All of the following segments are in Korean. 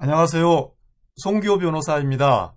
안녕하세요. 송기호 변호사입니다.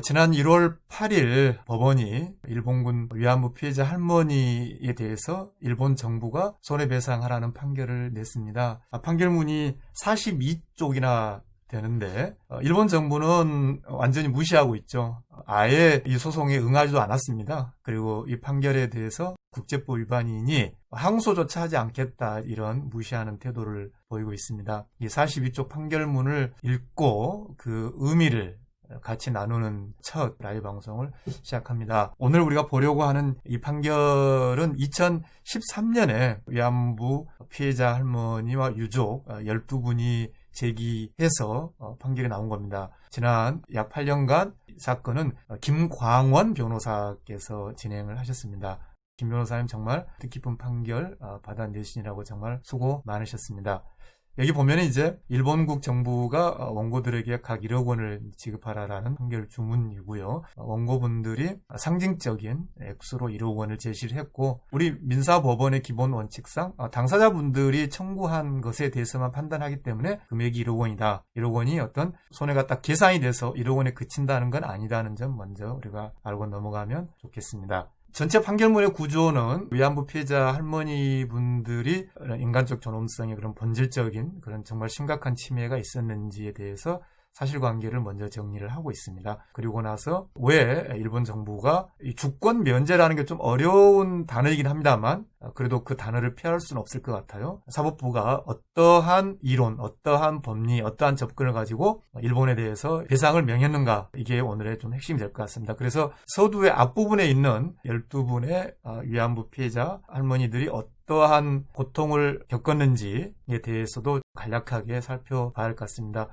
지난 1월 8일 법원이 일본군 위안부 피해자 할머니에 대해서 일본 정부가 손해배상하라는 판결을 냈습니다. 판결문이 42쪽이나 되는데 일본 정부는 완전히 무시하고 있죠. 아예 이 소송에 응하지도 않았습니다. 그리고 이 판결에 대해서 국제법 위반이니 항소조차 하지 않겠다, 이런 무시하는 태도를 보이고 있습니다. 이 42쪽 판결문을 읽고 그 의미를 같이 나누는 첫 라이브 방송을 시작합니다. 오늘 우리가 보려고 하는 이 판결은 2013년에 위안부 피해자 할머니와 유족 12분이 제기해서 판결이 나온 겁니다. 지난 약 8년간 사건은 김광원 변호사께서 진행을 하셨습니다. 김 변호사님 정말 뜻깊은 판결 받아내시느라고 정말 수고 많으셨습니다. 여기 보면 이제 일본국 정부가 원고들에게 각 1억 원을 지급하라라는 판결 주문이고요. 원고분들이 상징적인 액수로 1억 원을 제시를 했고, 우리 민사법원의 기본 원칙상 당사자분들이 청구한 것에 대해서만 판단하기 때문에 금액이 1억 원이다. 1억 원이 어떤 손해가 딱 계산이 돼서 1억 원에 그친다는 건 아니다는 점 먼저 우리가 알고 넘어가면 좋겠습니다. 전체 판결문의 구조는 위안부 피해자 할머니분들이 인간적 존엄성의 그런 본질적인 그런 정말 심각한 침해가 있었는지에 대해서 사실관계를 먼저 정리를 하고 있습니다. 그리고 나서 왜 일본 정부가 이 주권 면제라는 게 좀 어려운 단어이긴 합니다만 그래도 그 단어를 피할 수는 없을 것 같아요. 사법부가 어떠한 이론, 어떠한 법리, 어떠한 접근을 가지고 일본에 대해서 배상을 명했는가, 이게 오늘의 좀 핵심이 될 것 같습니다. 그래서 서두의 앞부분에 있는 12분의 위안부 피해자 할머니들이 어떠한 고통을 겪었는지에 대해서도 간략하게 살펴봐야 할 것 같습니다.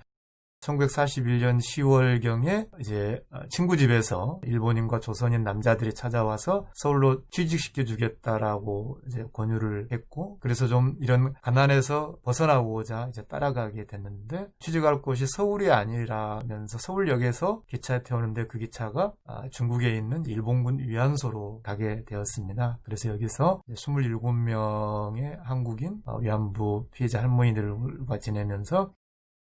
1941년 10월경에 이제 친구 집에서 일본인과 조선인 남자들이 찾아와서 서울로 취직시켜 주겠다라고 이제 권유를 했고, 그래서 좀 이런 가난에서 벗어나고자 이제 따라가게 됐는데, 취직할 곳이 서울이 아니라면서 서울역에서 기차에 태우는데 그 기차가 중국에 있는 일본군 위안소로 가게 되었습니다. 그래서 여기서 27명의 한국인 위안부 피해자 할머니들과 지내면서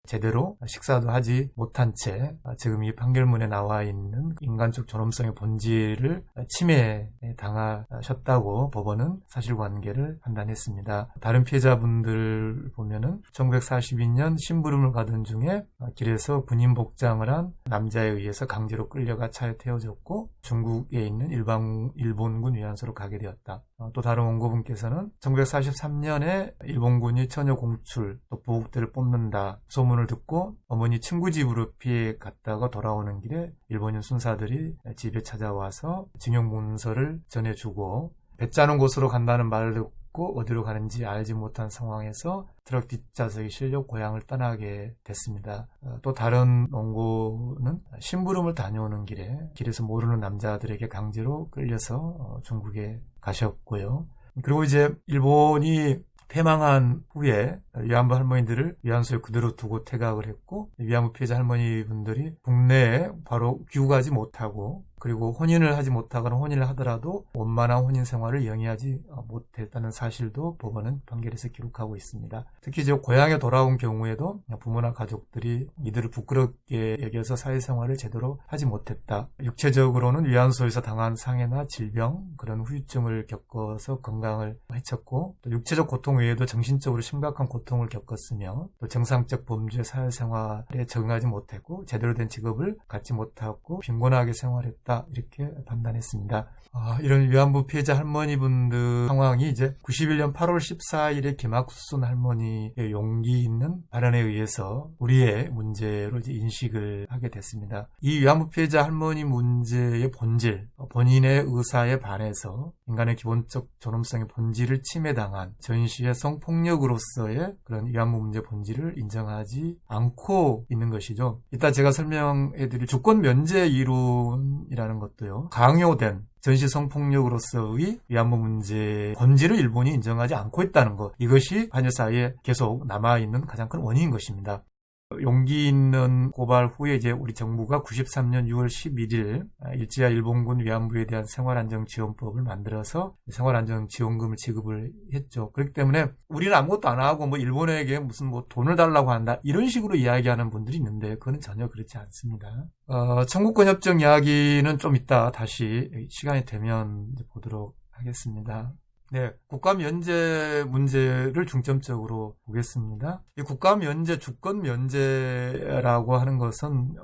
제대로 식사도 하지 못한 채 지금 이 판결문에 나와 있는 인간적 존엄성의 본질을 침해에 당하셨다고 법원은 사실관계를 판단했습니다. 다른 피해자분들 보면은 1942년 심부름을 가던 중에 길에서 군인 복장을 한 남자에 의해서 강제로 끌려가 차에 태워졌고 중국에 있는 일본군 위안소로 가게 되었다. 또 다른 원고분께서는 1943년에 일본군이 처녀 공출, 또 보국대를 뽑는다 소문을 듣고 어머니 친구 집으로 피해 갔다가 돌아오는 길에 일본인 순사들이 집에 찾아와서 징용 문서를 전해주고 배 짜는 곳으로 간다는 말을 듣고 어디로 가는지 알지 못한 상황에서 트럭 뒷좌석에 실려 고향을 떠나게 됐습니다. 또 다른 원고는 심부름을 다녀오는 길에서 모르는 남자들에게 강제로 끌려서 중국에 가셨고요. 그리고 이제 일본이 패망한 후에 위안부 할머니들을 위안소에 그대로 두고 퇴각을 했고, 위안부 피해자 할머니분들이 국내에 바로 귀국하지 못하고, 그리고 혼인을 하지 못하거나 혼인을 하더라도 원만한 혼인 생활을 영위하지 못했다는 사실도 법원은 판결에서 기록하고 있습니다. 특히 이제 고향에 돌아온 경우에도 부모나 가족들이 이들을 부끄럽게 여겨서 사회생활을 제대로 하지 못했다. 육체적으로는 위안소에서 당한 상해나 질병, 그런 후유증을 겪어서 건강을 해쳤고, 또 육체적 고통 외에도 정신적으로 심각한 고통을 겪었으며, 또 정상적 범죄 사회생활에 적응하지 못했고 제대로 된 직업을 갖지 못하고 빈곤하게 생활했다, 이렇게 판단했습니다. 이런 위안부 피해자 할머니분들 상황이 이제 91년 8월 14일에 김학순 할머니의 용기 있는 발언에 의해서 우리의 문제로 이제 인식을 하게 됐습니다. 이 위안부 피해자 할머니 문제의 본질, 본인의 의사에 반해서 인간의 기본적 존엄성의 본질을 침해당한 전시의 성폭력으로서의 그런 위안부 문제 본질을 인정하지 않고 있는 것이죠. 이따 제가 설명해드릴 주권 면제 이론이라는 것도요, 강요된 전시 성폭력으로서의 위안부 문제 본질을 일본이 인정하지 않고 있다는 것, 이것이 한일 사이에 계속 남아있는 가장 큰 원인인 것입니다. 용기 있는 고발 후에 이제 우리 정부가 93년 6월 11일 일제와 일본군 위안부에 대한 생활안정지원법을 만들어서 생활안정지원금을 지급을 했죠. 그렇기 때문에 우리는 아무것도 안 하고 뭐 일본에게 무슨 뭐 돈을 달라고 한다 이런 식으로 이야기하는 분들이 있는데 그건 전혀 그렇지 않습니다. 청구권 협정 이야기는 좀 이따 다시 시간이 되면 보도록 하겠습니다. 네, 국가 면제 문제를 중점적으로 보겠습니다. 이 국가 면제, 주권 면제라고 하는 것은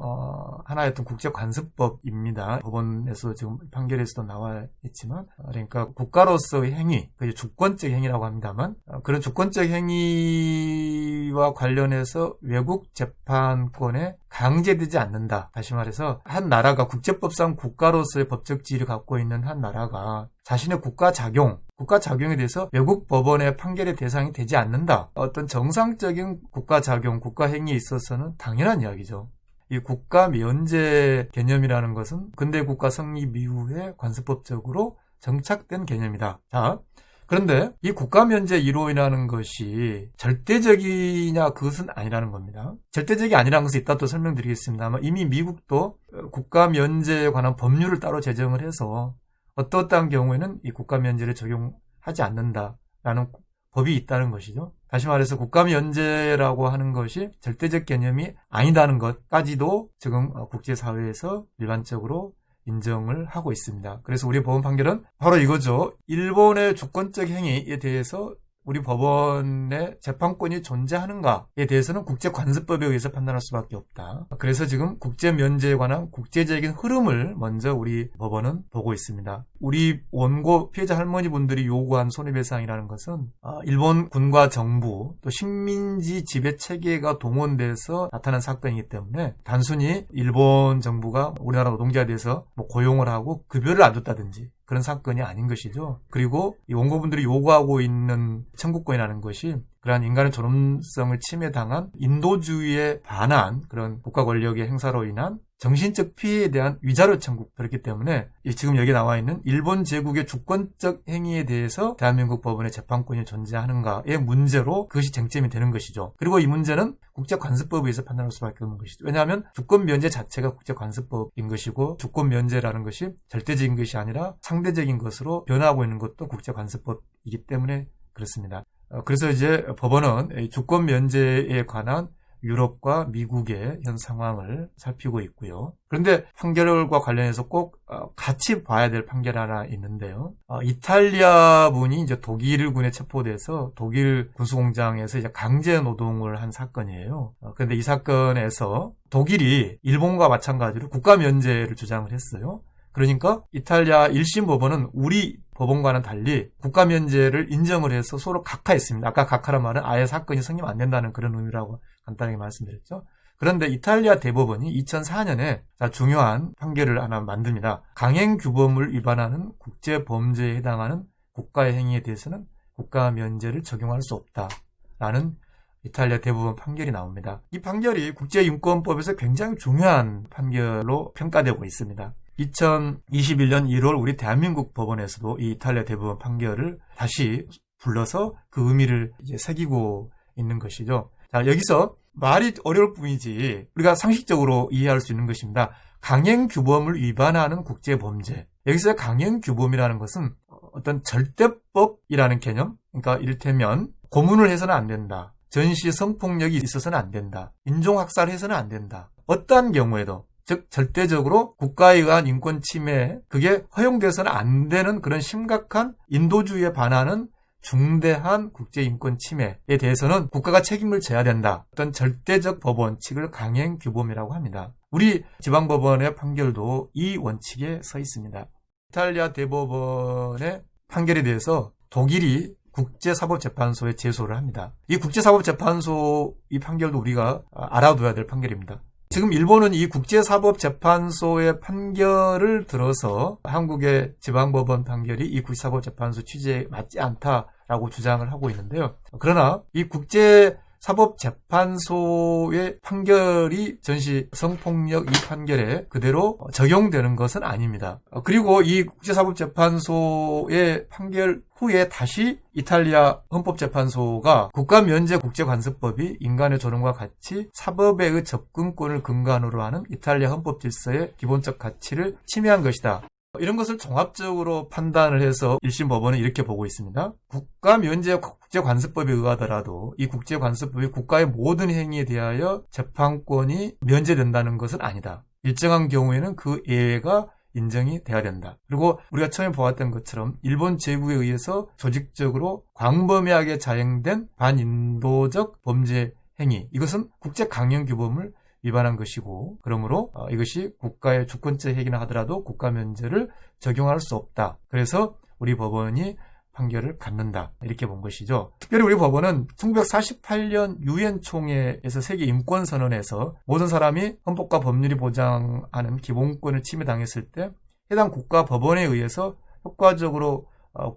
하나의 어떤 국제 관습법입니다. 법원에서 지금 판결에서도 나와 있지만, 그러니까 국가로서의 행위, 그 주권적 행위라고 합니다만, 그런 주권적 행위와 관련해서 외국 재판권에 강제되지 않는다. 다시 말해서 한 나라가 국제법상 국가로서의 법적 지위를 갖고 있는 한 나라가 자신의 국가 작용에 대해서 외국 법원의 판결의 대상이 되지 않는다. 어떤 정상적인 국가 작용, 국가 행위에 있어서는 당연한 이야기죠. 이 국가 면제 개념이라는 것은 근대 국가 성립 이후에 관습법적으로 정착된 개념이다. 자, 그런데 이 국가 면제 이론이라는 것이 절대적이냐 그것은 아니라는 겁니다. 절대적이 아니라는 것은 이따 또 설명드리겠습니다만 이미 미국도 국가 면제에 관한 법률을 따로 제정을 해서 어떠한 경우에는 이 국가 면제를 적용하지 않는다라는 법이 있다는 것이죠. 다시 말해서 국가 면제라고 하는 것이 절대적 개념이 아니다는 것까지도 지금 국제사회에서 일반적으로 인정을 하고 있습니다. 그래서 우리 법원 판결은 바로 이거죠. 일본의 주권적 행위에 대해서 우리 법원의 재판권이 존재하는가에 대해서는 국제관습법에 의해서 판단할 수밖에 없다. 그래서 지금 국제면제에 관한 국제적인 흐름을 먼저 우리 법원은 보고 있습니다. 우리 원고 피해자 할머니분들이 요구한 손해배상이라는 것은 일본 군과 정부 또 식민지 지배 체계가 동원돼서 나타난 사건이기 때문에 단순히 일본 정부가 우리나라 노동자에 대해서 고용을 하고 급여를 안 줬다든지 그런 사건이 아닌 것이죠. 그리고 이 원고분들이 요구하고 있는 청구권이라는 것이 그러한 인간의 존엄성을 침해당한 인도주의에 반한 그런 국가 권력의 행사로 인한 정신적 피해에 대한 위자료 청구. 그렇기 때문에 지금 여기 나와 있는 일본 제국의 주권적 행위에 대해서 대한민국 법원의 재판권이 존재하는가의 문제로 그것이 쟁점이 되는 것이죠. 그리고 이 문제는 국제관습법에 의해서 판단할 수밖에 없는 것이죠. 왜냐하면 주권 면제 자체가 국제관습법인 것이고 주권 면제라는 것이 절대적인 것이 아니라 상대적인 것으로 변화하고 있는 것도 국제관습법이기 때문에 그렇습니다. 그래서 이제 법원은 주권 면제에 관한 유럽과 미국의 현 상황을 살피고 있고요. 그런데 판결과 관련해서 꼭 같이 봐야 될 판결 하나 있는데요. 이탈리아 분이 이제 독일군에 체포돼서 독일 군수공장에서 이제 강제 노동을 한 사건이에요. 그런데 이 사건에서 독일이 일본과 마찬가지로 국가 면제를 주장을 했어요. 그러니까 이탈리아 1심 법원은 우리 법원과는 달리 국가 면제를 인정을 해서 서로 각하했습니다. 아까 각하란 말은 아예 사건이 성립 안 된다는 그런 의미라고 간단하게 말씀드렸죠. 그런데 이탈리아 대법원이 2004년에 중요한 판결을 하나 만듭니다. 강행규범을 위반하는 국제범죄에 해당하는 국가의 행위에 대해서는 국가 면제를 적용할 수 없다라는 이탈리아 대법원 판결이 나옵니다. 이 판결이 국제인권법에서 굉장히 중요한 판결로 평가되고 있습니다. 2021년 1월 우리 대한민국 법원에서도 이 이탈리아 대법원 판결을 다시 불러서 그 의미를 이제 새기고 있는 것이죠. 자, 여기서 말이 어려울 뿐이지 우리가 상식적으로 이해할 수 있는 것입니다. 강행규범을 위반하는 국제범죄. 여기서 강행규범이라는 것은 어떤 절대법이라는 개념, 그러니까 이를테면 고문을 해서는 안 된다. 전시 성폭력이 있어서는 안 된다. 인종학살을 해서는 안 된다. 어떠한 경우에도 즉 절대적으로 국가에 의한 인권 침해, 그게 허용돼서는 안 되는 그런 심각한 인도주의에 반하는 중대한 국제인권 침해에 대해서는 국가가 책임을 져야 된다. 어떤 절대적 법 원칙을 강행규범이라고 합니다. 우리 지방법원의 판결도 이 원칙에 서 있습니다. 이탈리아 대법원의 판결에 대해서 독일이 국제사법재판소에 제소를 합니다. 이 국제사법재판소 이 판결도 우리가 알아둬야 될 판결입니다. 지금 일본은 이 국제사법재판소의 판결을 들어서 한국의 지방법원 판결이 이 국제사법재판소 취지에 맞지 않다라고 주장을 하고 있는데요. 그러나 이 국제 사법재판소의 판결이 전시 성폭력 이 판결에 그대로 적용되는 것은 아닙니다. 그리고 이 국제사법재판소의 판결 후에 다시 이탈리아 헌법재판소가 국가면제국제관습법이 인간의 존엄과 같이 사법의 접근권을 근간으로 하는 이탈리아 헌법질서의 기본적 가치를 침해한 것이다. 이런 것을 종합적으로 판단을 해서 1심 법원은 이렇게 보고 있습니다. 국가면제국제관습법에 의하더라도 이 국제관습법이 국가의 모든 행위에 대하여 재판권이 면제된다는 것은 아니다. 일정한 경우에는 그 예외가 인정이 돼야 된다. 그리고 우리가 처음에 보았던 것처럼 일본 제국에 의해서 조직적으로 광범위하게 자행된 반인도적 범죄 행위, 이것은 국제강연규범을 위반한 것이고, 그러므로 이것이 국가의 주권적 행위나 하더라도 국가 면제를 적용할 수 없다. 그래서 우리 법원이 판결을 갖는다. 이렇게 본 것이죠. 특별히 우리 법원은 1948년 유엔 총회에서 세계 인권 선언에서 모든 사람이 헌법과 법률이 보장하는 기본권을 침해당했을 때 해당 국가 법원에 의해서 효과적으로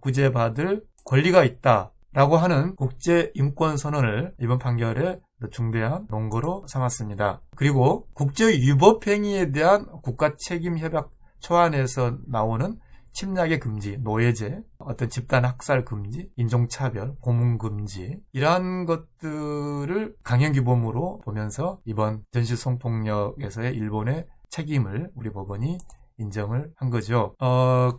구제받을 권리가 있다라고 하는 국제 인권 선언을 이번 판결에 중대한 논거로 삼았습니다. 그리고 국제 위법 행위에 대한 국가 책임 협약 초안에서 나오는 침략의 금지, 노예제, 어떤 집단 학살 금지, 인종차별, 고문 금지, 이러한 것들을 강행규범으로 보면서 이번 전시 성폭력에서의 일본의 책임을 우리 법원이 인정을 한 거죠.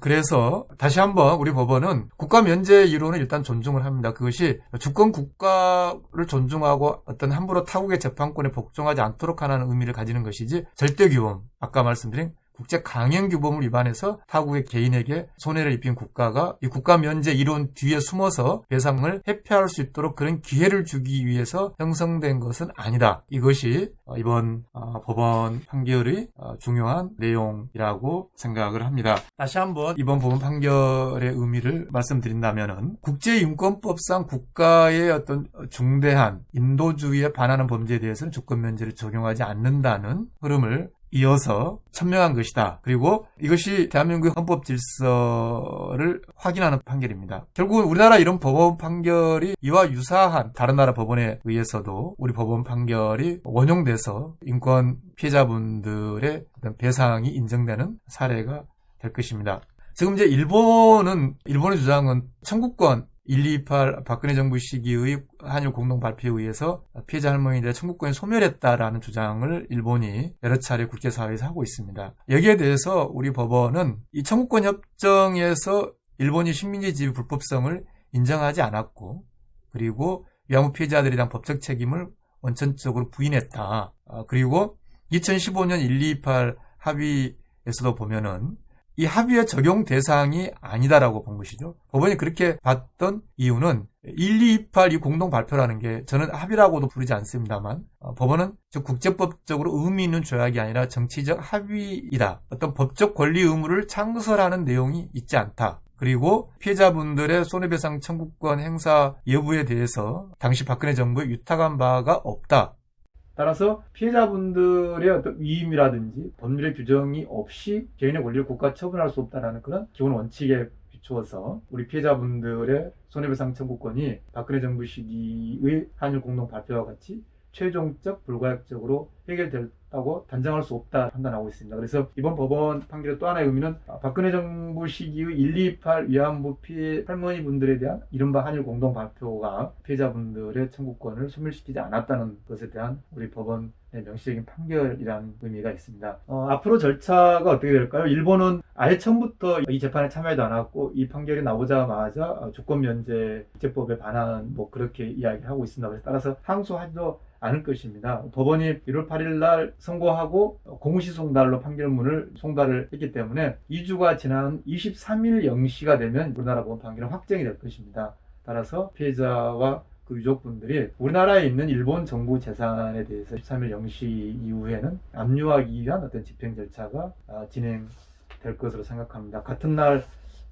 그래서 다시 한번 우리 법원은 국가 면제 이론을 일단 존중을 합니다. 그것이 주권 국가를 존중하고 어떤 함부로 타국의 재판권에 복종하지 않도록 하는 의미를 가지는 것이지, 절대 규범, 아까 말씀드린 국제 강행 규범을 위반해서 타국의 개인에게 손해를 입힌 국가가 이 국가 면제 이론 뒤에 숨어서 배상을 회피할 수 있도록 그런 기회를 주기 위해서 형성된 것은 아니다. 이것이 이번 법원 판결의 중요한 내용이라고 생각을 합니다. 다시 한번 이번 법원 판결의 의미를 말씀드린다면은 국제인권법상 국가의 어떤 중대한 인도주의에 반하는 범죄에 대해서는 주권 면제를 적용하지 않는다는 흐름을 이어서 천명한 것이다. 그리고 이것이 대한민국의 헌법 질서를 확인하는 판결입니다. 결국은 우리나라 이런 법원 판결이 이와 유사한 다른 나라 법원에 의해서도 우리 법원 판결이 원용돼서 인권 피해자분들의 어떤 배상이 인정되는 사례가 될 것입니다. 지금 이제 일본의 주장은 청구권 128 박근혜 정부 시기의 한일 공동 발표에 의해서 피해자 할머니에 대해 청구권이 소멸했다라는 주장을 일본이 여러 차례 국제사회에서 하고 있습니다. 여기에 대해서 우리 법원은 이 청구권 협정에서 일본이 식민지 지위 불법성을 인정하지 않았고, 그리고 위안부 피해자들에 대한 법적 책임을 원천적으로 부인했다. 그리고 2015년 128 합의에서도 보면은 이 합의의 적용 대상이 아니다라고 본 것이죠. 법원이 그렇게 봤던 이유는 1228 이 공동 발표라는 게 저는 합의라고도 부르지 않습니다만 법원은 즉 국제법적으로 의미 있는 조약이 아니라 정치적 합의이다. 어떤 법적 권리 의무를 창설하는 내용이 있지 않다. 그리고 피해자분들의 손해배상 청구권 행사 여부에 대해서 당시 박근혜 정부에 유탁한 바가 없다. 따라서 피해자분들의 어떤 위임이라든지 법률의 규정이 없이 개인의 권리를 국가 처분할 수 없다는 그런 기본 원칙에 비추어서 우리 피해자분들의 손해배상 청구권이 박근혜 정부 시기의 한일 공동 발표와 같이 최종적 불가역적으로 해결됐다고 단정할 수 없다 판단하고 있습니다. 그래서 이번 법원 판결의 또 하나의 의미는 박근혜 정부 시기의 128 위안부 피해 할머니분들에 대한 이른바 한일 공동 발표가 피해자분들의 청구권을 소멸시키지 않았다는 것에 대한 우리 법원의 명시적인 판결이라는 의미가 있습니다. 앞으로 절차가 어떻게 될까요? 일본은 아예 처음부터 이 재판에 참여하지 않았고 이 판결이 나오자마자 주권 면제 국제법에 반한 그렇게 이야기하고 있습니다. 그래서 따라서 항소하지도 않을 것입니다. 법원이 1월 8일 날 선고하고 공시 송달로 판결문을 송달을 했기 때문에 2주가 지난 23일 0시가 되면 우리나라 법원 판결은 확정이 될 것입니다. 따라서 피해자와 그 유족분들이 우리나라에 있는 일본 정부 재산에 대해서 13일 0시 이후에는 압류하기 위한 어떤 집행 절차가 진행될 것으로 생각합니다. 같은 날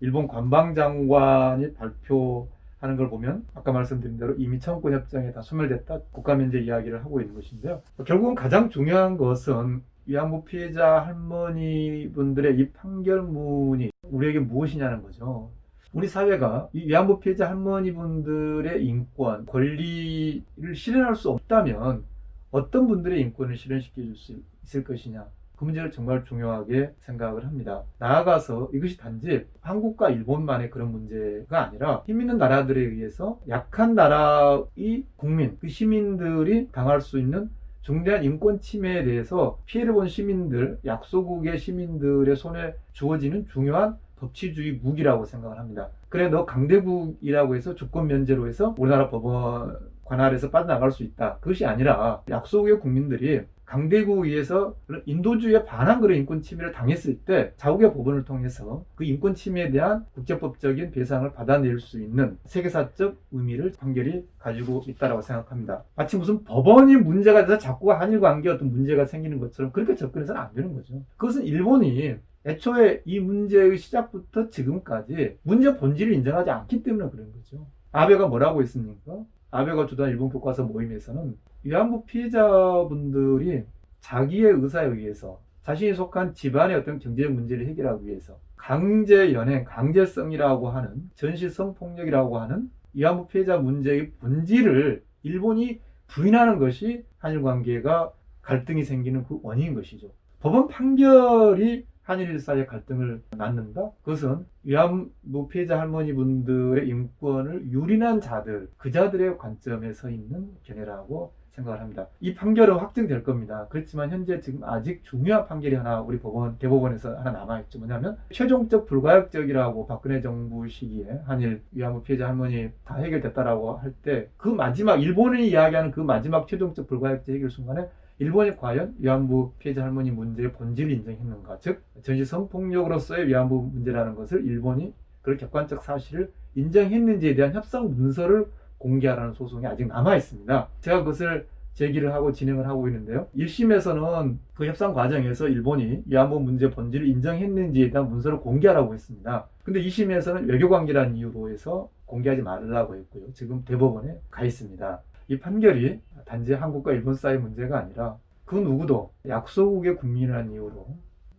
일본 관방장관이 발표하는 걸 보면 아까 말씀드린 대로 이미 청구권 협정에 다 소멸됐다 국가면제 이야기를 하고 있는 것인데요. 결국은 가장 중요한 것은 위안부 피해자 할머니분들의 이 판결문이 우리에게 무엇이냐는 거죠. 우리 사회가 이 위안부 피해자 할머니분들의 인권, 권리를 실현할 수 없다면 어떤 분들의 인권을 실현시켜 줄 수 있을 것이냐. 그 문제를 정말 중요하게 생각을 합니다. 나아가서 이것이 단지 한국과 일본만의 그런 문제가 아니라 힘 있는 나라들에 의해서 약한 나라의 국민, 그 시민들이 당할 수 있는 중대한 인권 침해에 대해서 피해를 본 시민들, 약소국의 시민들의 손에 주어지는 중요한 법치주의 무기라고 생각을 합니다. 그래, 너 강대국이라고 해서 주권 면제로 해서 우리나라 법원 관할에서 빠져나갈 수 있다. 그것이 아니라 약소국의 국민들이 강대국에 의해서 인도주의에 반한 그런 인권 침해를 당했을 때 자국의 법원을 통해서 그 인권 침해에 대한 국제법적인 배상을 받아낼 수 있는 세계사적 의미를 판결이 가지고 있다고 생각합니다. 마치 무슨 법원이 문제가 돼서 자꾸 한일 관계에 어떤 문제가 생기는 것처럼 그렇게 접근해서는 안 되는 거죠. 그것은 일본이 애초에 이 문제의 시작부터 지금까지 문제 본질을 인정하지 않기 때문에 그런 거죠. 아베가 뭐라고 했습니까? 아베가 주도한 일본 교과서 모임에서는 위안부 피해자분들이 자기의 의사에 의해서 자신이 속한 집안의 어떤 경제적 문제를 해결하기 위해서 강제 연행, 강제성이라고 하는 전시성 폭력이라고 하는 위안부 피해자 문제의 본질을 일본이 부인하는 것이 한일 관계가 갈등이 생기는 그 원인인 것이죠. 법원 판결이 한일 사이의 갈등을 낳는다? 그것은 위안부 피해자 할머니분들의 인권을 유린한 자들, 그 자들의 관점에 서 있는 견해라고 생각을 합니다. 이 판결은 확정될 겁니다. 그렇지만 현재 지금 아직 중요한 판결이 하나 우리 대법원에서 하나 남아있죠. 뭐냐면 최종적 불가역적이라고 박근혜 정부 시기에 한일 위안부 피해자 할머니 다 해결됐다라고 할 때 그 마지막 일본이 이야기하는 그 마지막 최종적 불가역적 해결 순간에 일본이 과연 위안부 피해자 할머니 문제의 본질을 인정했는가? 즉 전시 성폭력으로서의 위안부 문제라는 것을 일본이 그런 객관적 사실을 인정했는지에 대한 협상 문서를 공개하라는 소송이 아직 남아 있습니다. 제가 그것을 제기를 하고 진행을 하고 있는데요. 1심에서는 그 협상 과정에서 일본이 위안부 문제 본질을 인정했는지에 대한 문서를 공개하라고 했습니다. 근데 2심에서는 외교관계라는 이유로 해서 공개하지 말라고 했고요. 지금 대법원에 가 있습니다. 이 판결이 단지 한국과 일본 사이의 문제가 아니라 그 누구도 약소국의 국민이라는 이유로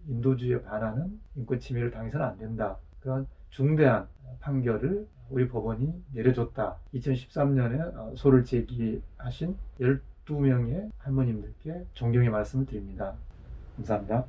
인도주의에 반하는 인권 침해를 당해서는 안 된다. 그런 중대한 판결을 우리 법원이 내려줬다. 2013년에 소를 제기하신 12명의 할머님들께 존경의 말씀을 드립니다. 감사합니다.